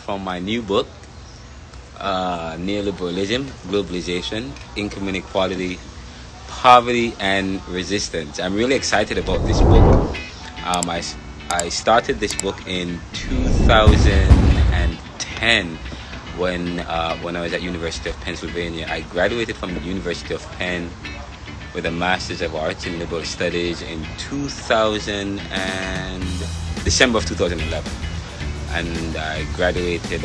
from my new book, Neoliberalism, Globalization, Income Inequality, Poverty and Resistance. I'm really excited about this book. I started this book in 2010 when I was at University of Pennsylvania. I graduated from the University of Penn with a Master's of Arts in Liberal Studies in December of 2011. And I graduated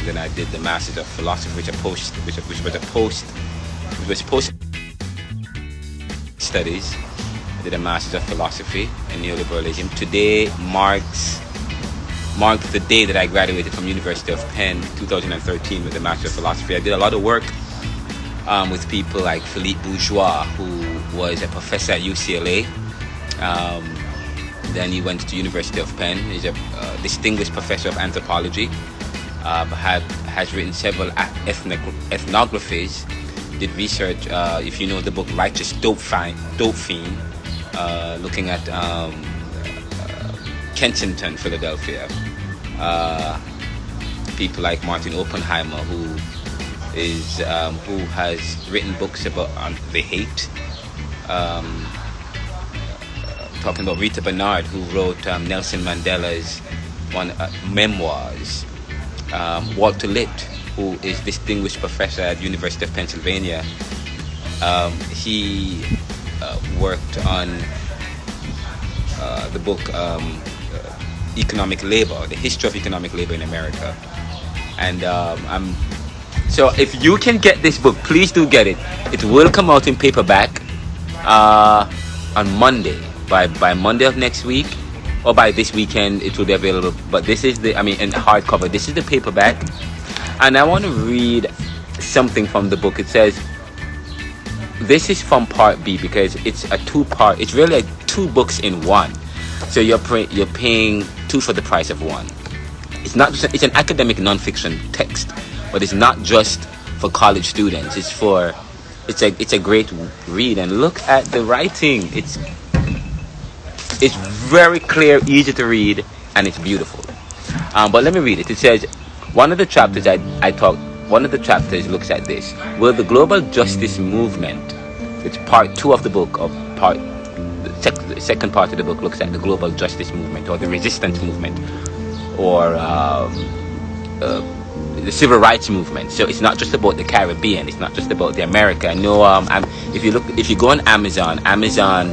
then I did the Master's of Philosophy, which was post studies. I did a Master's of Philosophy in Neoliberalism. Today marks the day that I graduated from University of Penn, 2013, with a Master's of Philosophy. I did a lot of work with people like Philippe Bourgeois, who was a professor at UCLA. Then he went to University of Penn. He's a distinguished professor of anthropology. Has written several ethnographies. Did research, if you know the book Righteous Dope Fiend, looking at Kensington, Philadelphia. People like Martin Oppenheimer, who has written books about the hate. Talking about Rita Bernard, who wrote Nelson Mandela's memoirs. Walter Litt, who is distinguished professor at University of Pennsylvania. He worked on the book Economic Labor, the History of Economic Labor in America. And so if you can get this book, please do get it. It will come out in paperback on Monday. By Monday of next week, or by this weekend, it will be available. But this is in hardcover. This is the paperback. And I want to read something from the book. It says, this is from part B because it's a two-part. It's really two books in one. So you're paying two for the price of one. It's not just it's an academic nonfiction text, but it's not just for college students. It's a great read. And look at the writing. It's very clear, easy to read, and it's beautiful. But let me read it. It says, one of the chapters looks at this. Will the global justice movement, it's part 2 of the book, the second part of the book looks at the global justice movement, or the resistance movement, or the civil rights movement. So it's not just about the Caribbean. It's not just about the America. No, if you go on Amazon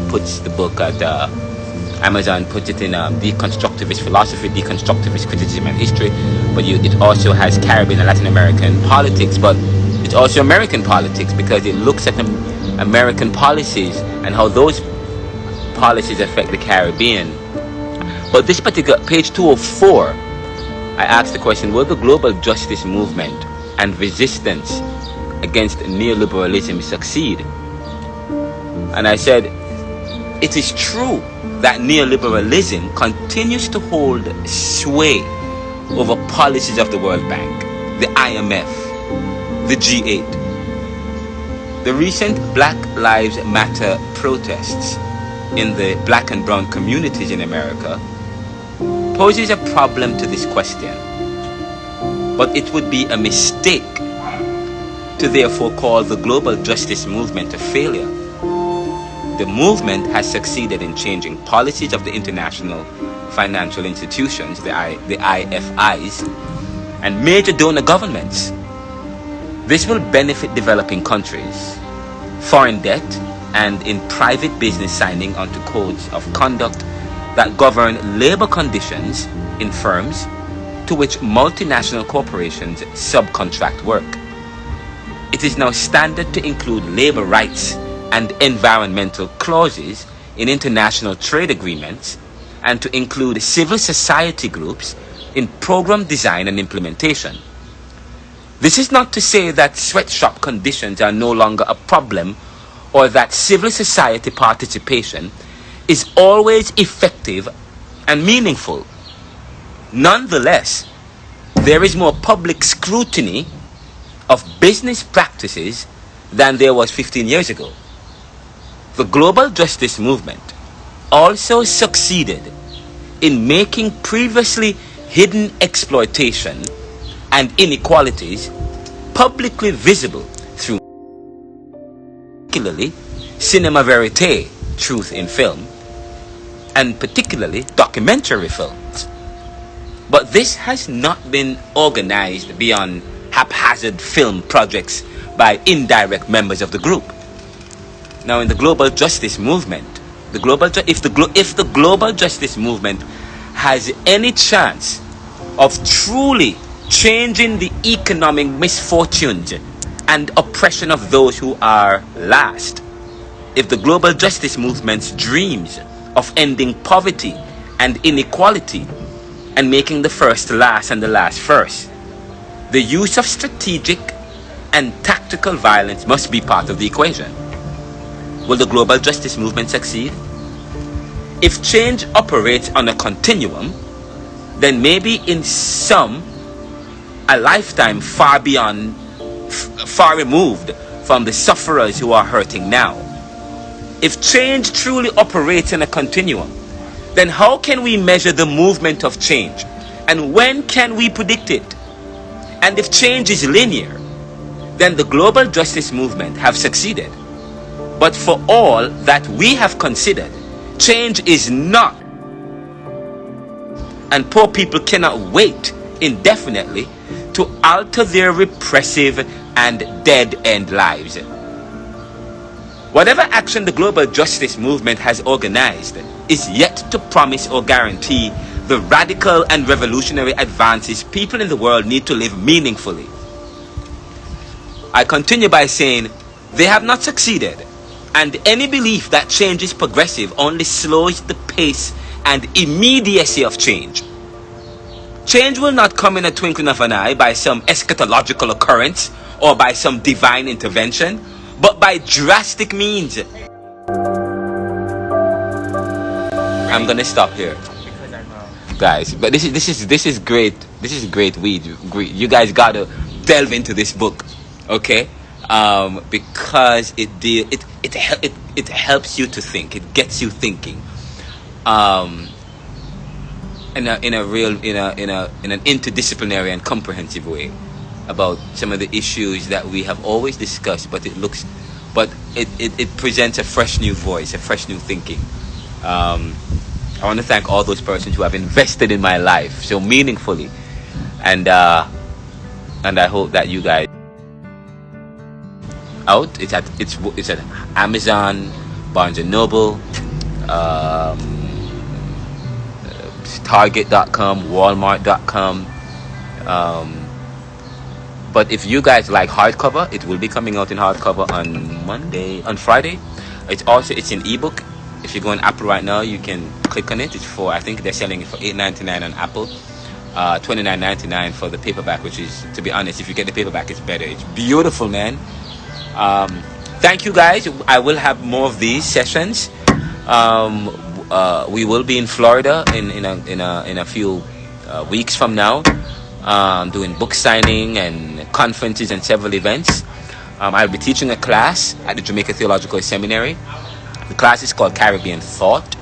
puts the book at Amazon puts it in deconstructivist philosophy, deconstructivist criticism and history, but it also has Caribbean and Latin American politics, but it's also American politics because it looks at American policies and how those policies affect the Caribbean. But this particular page 204, I asked the question, will the global justice movement and resistance against neoliberalism succeed? And I said, it is true that neoliberalism continues to hold sway over policies of the World Bank, the IMF, the G8. The recent Black Lives Matter protests in the black and brown communities in America poses a problem to this question. But it would be a mistake to therefore call the global justice movement a failure. The movement has succeeded in changing policies of the international financial institutions, the IFIs, and major donor governments. This will benefit developing countries, foreign debt, and in private business signing onto codes of conduct that govern labor conditions in firms to which multinational corporations subcontract work. It is now standard to include labor rights and environmental clauses in international trade agreements, and to include civil society groups in program design and implementation. This is not to say that sweatshop conditions are no longer a problem, or that civil society participation is always effective and meaningful. Nonetheless, there is more public scrutiny of business practices than there was 15 years ago. The global justice movement also succeeded in making previously hidden exploitation and inequalities publicly visible through particularly cinema verite, truth in film, and particularly documentary films. But this has not been organized beyond haphazard film projects by indirect members of the group. Now, in the global justice movement, if the global justice movement has any chance of truly changing the economic misfortunes and oppression of those who are last, if the global justice movement's dreams of ending poverty and inequality and making the first last and the last first, the use of strategic and tactical violence must be part of the equation. Will the global justice movement succeed? If change operates on a continuum, then maybe in some, a lifetime far removed from the sufferers who are hurting now. If change truly operates in a continuum, then how can we measure the movement of change? And when can we predict it? And if change is linear, then the global justice movement have succeeded. But for all that we have considered, change is not. And poor people cannot wait indefinitely to alter their repressive and dead-end lives. Whatever action the global justice movement has organized is yet to promise or guarantee the radical and revolutionary advances people in the world need to live meaningfully. I continue by saying they have not succeeded, and any belief that change is progressive only slows the pace and immediacy of change. Change will not come in a twinkling of an eye by some eschatological occurrence or by some divine intervention, but by drastic means. I'm gonna stop here, guys. But this is great. This is great weed. You guys gotta delve into this book, okay? Because it helps you to think. It gets you thinking. In an interdisciplinary and comprehensive way about some of the issues that we have always discussed, but it presents a fresh new voice, a fresh new thinking. I want to thank all those persons who have invested in my life so meaningfully, and I hope that you guys out. It's at Amazon, Barnes and Noble, Target.com, Walmart.com. But if you guys like hardcover, it will be coming out in hardcover on Friday. It's in ebook. If you go on Apple right now, you can click on it. I think they're selling it for $8.99 on Apple, $29.99 for the paperback, which is, to be honest, if you get the paperback, it's better. It's beautiful, man. Thank you guys. I will have more of these sessions. We will be in Florida in a few weeks from now, doing book signing and conferences and several events. I'll be teaching a class at the Jamaica Theological Seminary. The class is called Caribbean Thought,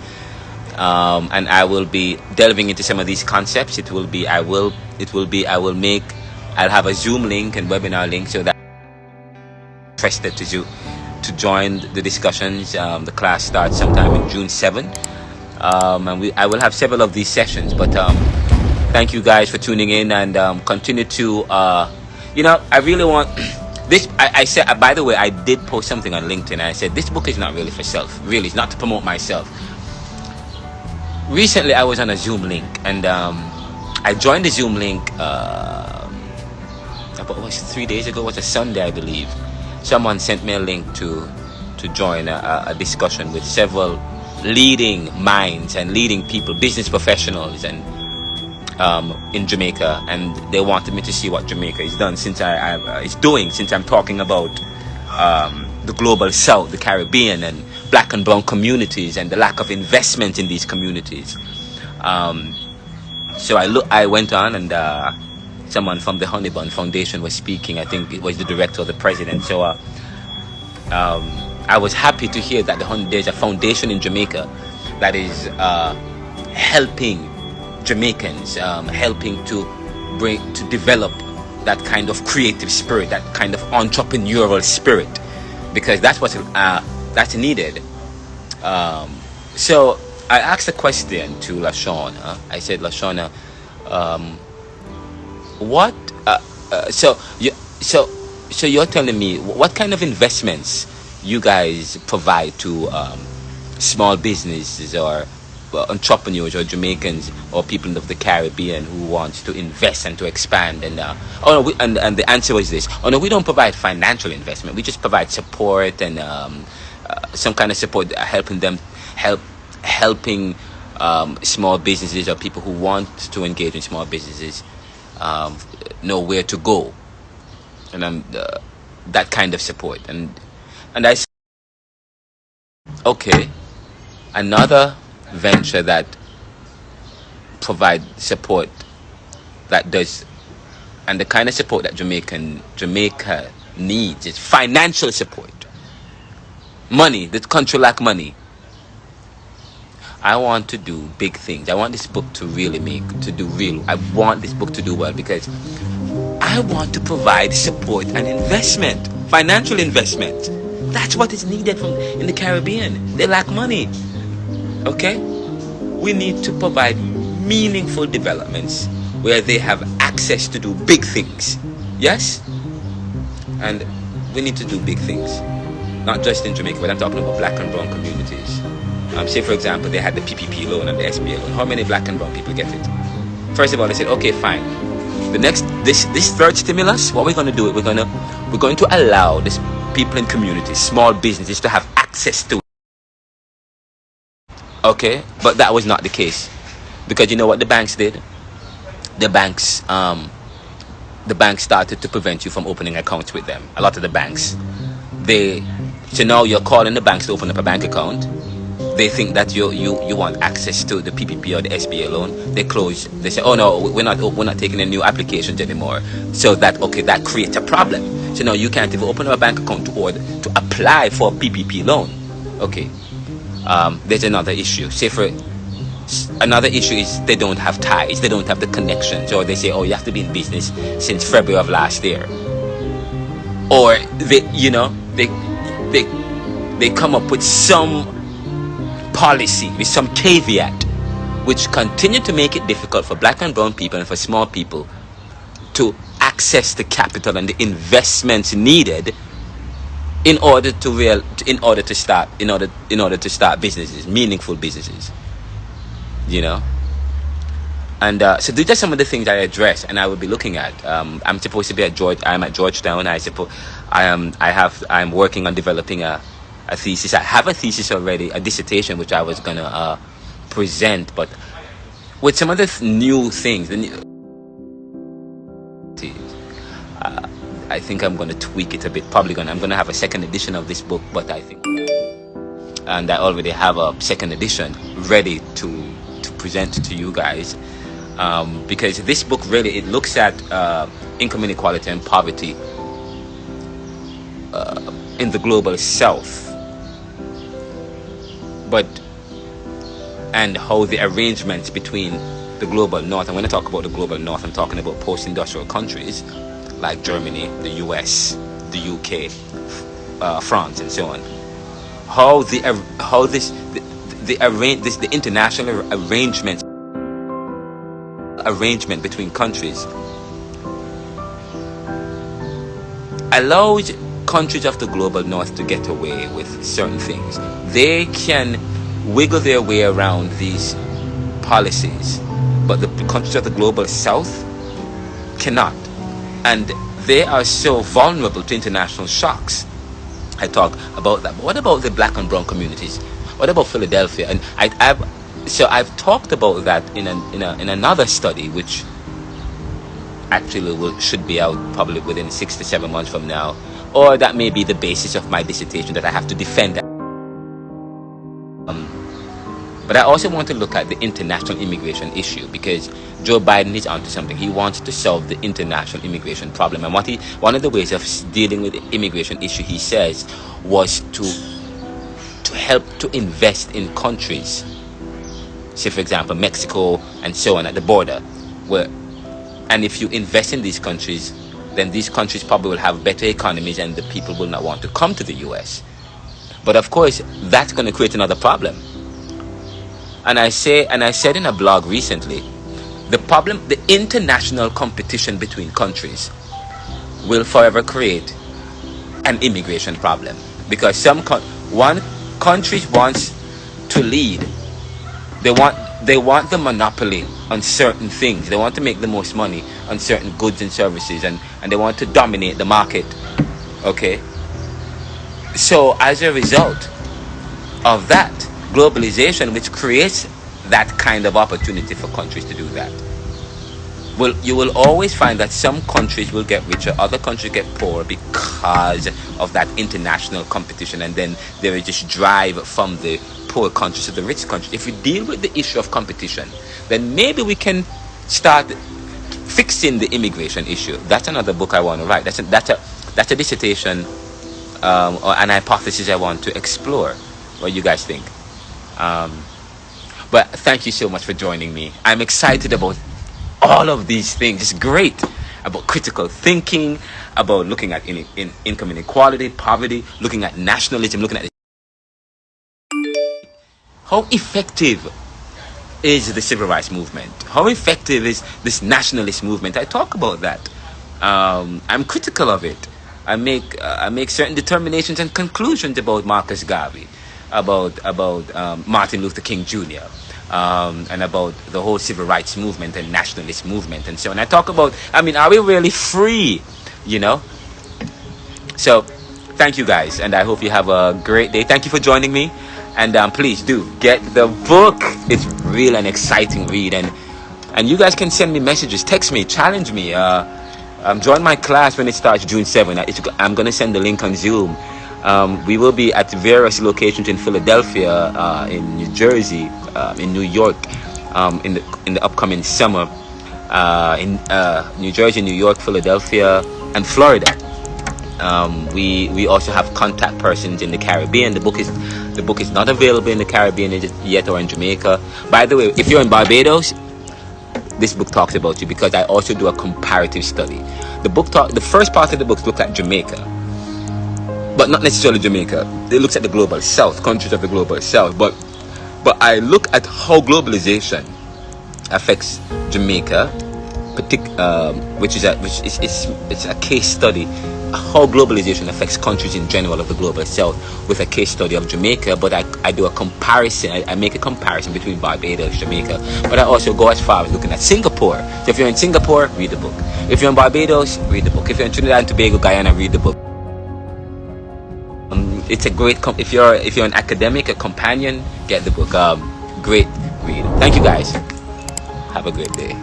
and I will be delving into some of these concepts. I'll have a Zoom link and webinar link so that interested to join the discussions. The class starts sometime in June 7th. And I will have several of these sessions, but thank you guys for tuning in, and continue to I really want this. I said, by the way, I did post something on LinkedIn. I said this book is not really for self, really. It's not to promote myself. Recently I was on a Zoom link, and I joined the Zoom link about 3 days ago. It was a Sunday, I believe. Someone sent me a link to join a discussion with several leading minds and leading people, business professionals, and in Jamaica, and they wanted me to see what Jamaica is done since since I'm talking about the global South, the Caribbean, and black and brown communities, and the lack of investment in these communities. So I went on, and someone from the Honey Bun Foundation was speaking. I think it was the director or the president. So I was happy to hear that there's a foundation in Jamaica that is helping Jamaicans, helping to develop that kind of creative spirit, that kind of entrepreneurial spirit, because that's that's needed. So I asked a question to Lashawna. I said, Lashawna, what? So you're telling me what kind of investments you guys provide to small businesses or entrepreneurs or Jamaicans or people of the Caribbean who want to invest and to expand? And and the answer was this: oh no, we don't provide financial investment. We just provide support and some kind of support, helping small businesses or people who want to engage in small businesses know where to go, and that kind of support. And I said, okay, another venture that provide support that does, and the kind of support that Jamaica needs is financial support. Money. The country lack money. I want to do big things. I want this book to I want this book to do well, because I want to provide support and investment, financial investment. That's what is needed in the Caribbean. They lack money. Okay? We need to provide meaningful developments where they have access to do big things. Yes? And we need to do big things. Not just in Jamaica, but I'm talking about black and brown communities. Say, for example, they had the PPP loan and the SBA loan. How many black and brown people get it? First of all, they said, okay, fine. This third stimulus, what we're going to do, we're going to allow this people in communities, small businesses, to have access to it. Okay, but that was not the case, because you know what the banks did? The banks started to prevent you from opening accounts with them. A lot of the banks, so now you're calling the banks to open up a bank account. They think that you want access to the PPP or the SBA loan. They close. They say, oh no, we're not taking any new applications anymore. So that creates a problem. So now you can't even open up a bank account to apply for a PPP loan. Okay. There's another issue. Another issue is they don't have ties. They don't have the connections. Or they say, oh, you have to be in business since February of last year. Or they come up with some policy, with some caveat, which continue to make it difficult for black and brown people and for small people to access the capital and the investments needed in order to start businesses, meaningful businesses. You know. And so these are some of the things I address and I will be looking at. I'm supposed to be I'm at Georgetown. I'm working on developing a thesis. I have a thesis already, a dissertation, which I was gonna present, but with some of the new things, I think I'm gonna tweak it a bit. I'm gonna have a second edition of this book, but I already have a second edition ready to present to you guys, because this book really, it looks at income inequality and poverty in the global south, and how the arrangements between the global north, and when I talk about the global north, I'm talking about post-industrial countries like Germany, the US, the UK, France, and so on. How the international arrangement between countries allows countries of the global north to get away with certain things. They can wiggle their way around these policies, but the countries of the global south cannot, and they are so vulnerable to international shocks. I talk about that. But what about the black and brown communities? What about Philadelphia? And I've talked about that in another study, which actually should be out probably within 6 to 7 months from now, or that may be the basis of my dissertation that I have to defend. But I also want to look at the international immigration issue, because Joe Biden is onto something. He wants to solve the international immigration problem, and one of the ways of dealing with the immigration issue, he says, was to help to invest in countries say for example Mexico and so on at the border, and if you invest in these countries, then these countries probably will have better economies and the people will not want to come to the US. But of course, that's going to create another problem. And I said in a blog recently, the international competition between countries will forever create an immigration problem, because one country wants to lead. They want the monopoly on certain things. They want to make the most money on certain goods and services, and they want to dominate the market. Okay? So as a result of that, globalization, which creates that kind of opportunity for countries to do that, you will always find that some countries will get richer, other countries get poorer because of that international competition, and then there is this drive from the poor countries to the rich countries. If we deal with the issue of competition, then maybe we can start fixing the immigration issue. That's another book I want to write. That's a dissertation or an hypothesis I want to explore. What do you guys think? But thank you so much for joining me. I'm excited about all of these things. It's great about critical thinking, about looking at income inequality, poverty, looking at nationalism, looking at how effective is the civil rights movement? How effective is this nationalist movement? I talk about that. I'm critical of it. I make certain determinations and conclusions about Marcus Garvey, about Martin Luther King Jr., and about the whole civil rights movement and nationalist movement and so on. I talk about, are we really free? So, thank you guys, and I hope you have a great day. Thank you for joining me, and please do get the book. It's really an exciting read, and you guys can send me messages, text me, challenge me. Join my class when it starts June 7th. I'm going to send the link on Zoom. We will be at various locations in Philadelphia, in New Jersey, in New York, in the upcoming summer, in New Jersey, New York, Philadelphia, and Florida. We also have contact persons in the Caribbean. The book is not available in the Caribbean yet, or in Jamaica. By the way, if you're in Barbados, this book talks about you, because I also do a comparative study. The first part of the book looks at Jamaica, but not necessarily Jamaica. It looks at the global south, countries of the global south. But I look at how globalization affects Jamaica, which is a case study. How globalization affects countries in general of the global south, with a case study of Jamaica. But I do a comparison. I make a comparison between Barbados, Jamaica. But I also go as far as looking at Singapore. So if you're in Singapore, read the book. If you're in Barbados, read the book. If you're in Trinidad and Tobago, Guyana, read the book. It's a great if you're an academic, a companion, get the book. Great read. Thank you guys. Have a great day.